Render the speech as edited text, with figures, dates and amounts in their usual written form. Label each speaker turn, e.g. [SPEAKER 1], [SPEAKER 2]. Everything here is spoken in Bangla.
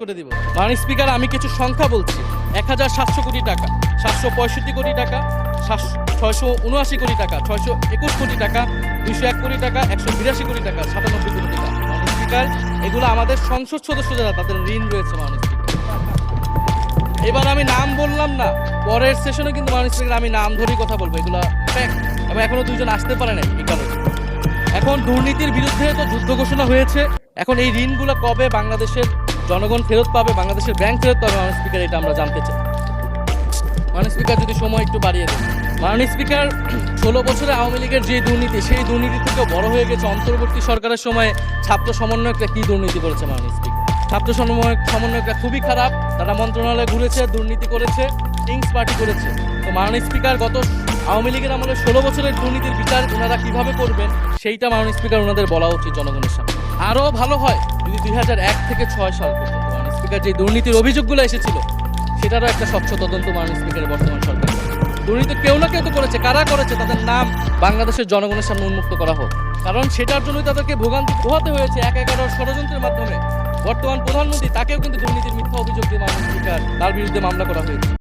[SPEAKER 1] করে দিব। মাননীয় স্পিকার, আমি কিছু সংখ্যা বলছি। 1700 কোটি টাকা, 765 কোটি টাকা, 679 কোটি টাকা, 621 কোটি টাকা, 201 কোটি টাকা, 182 কোটি টাকা, 97 কোটি টাকা। মাননীয় স্পিকার, এগুলো আমাদের সংসদ সদস্য যারা তাদের ঋণ রয়েছে মাননীয় স্পিকার। এবার আমি নাম বললাম না, পরের সেশনে কিন্তু মাননীয় স্পিকার আমি নাম ধরেই কথা বলবো। এগুলো ফ্যাক্ট। এবং এখনো দুইজন আসতে পারে নাই এই কারণে। এখন দুর্নীতির বিরুদ্ধে তো যুদ্ধ ঘোষণা হয়েছে। এখন এই ঋণগুলো কবে বাংলাদেশের জনগণ ফেরত পাবে, বাংলাদেশের ব্যাংক ফেরত পাবে মাননীয় স্পিকার, এটা আমরা জানতে চাই। মাননীয় স্পিকার, যদি সময় একটু বাড়িয়ে দেন। মাননীয় স্পিকার, 16 বছরে আওয়ামী লীগের যে দুর্নীতি, সেই দুর্নীতি থেকেও বড় হয়ে গেছে অন্তর্বর্তী সরকারের সময় ছাত্র সমন্বয়করা কি দুর্নীতি করেছে মাননীয় স্পিকার। ছাত্র সমন্বয়করা খুবই খারাপ। তারা মন্ত্রণালয়ে ঘুরেছে, দুর্নীতি করেছে, কিংস পার্টি করেছে। তো মাননীয় স্পিকার, গত আওয়ামী লীগের আমলে 16 বছরের দুর্নীতির বিচার ওনারা কিভাবে করবেন সেইটা মাননীয় স্পিকার ওনাদের বলা উচিত জনগণের সামনে। আরও ভালো হয় যদি 2001 থেকে 6 সাল পর্যন্ত মাননীয় স্পিকার যে দুর্নীতির অভিযোগগুলো এসেছিল সেটারও একটা স্বচ্ছ তদন্ত মাননীয় স্পিকারের বর্তমান সরকার। দুর্নীতি কেউ না কেউ তো করেছে, কারা করেছে তাদের নাম বাংলাদেশের জনগণের সামনে উন্মুক্ত করা হোক। কারণ সেটার জন্যই তাদেরকে ভোগান্তি পোহাতে হয়েছে 1/11 ষড়যন্ত্রের মাধ্যমে। বর্তমান প্রধানমন্ত্রী, তাকেও কিন্তু দুর্নীতির মিথ্যা অভিযোগ দিয়ে মাননীয় স্পিকার তার বিরুদ্ধে মামলা করা হয়েছে।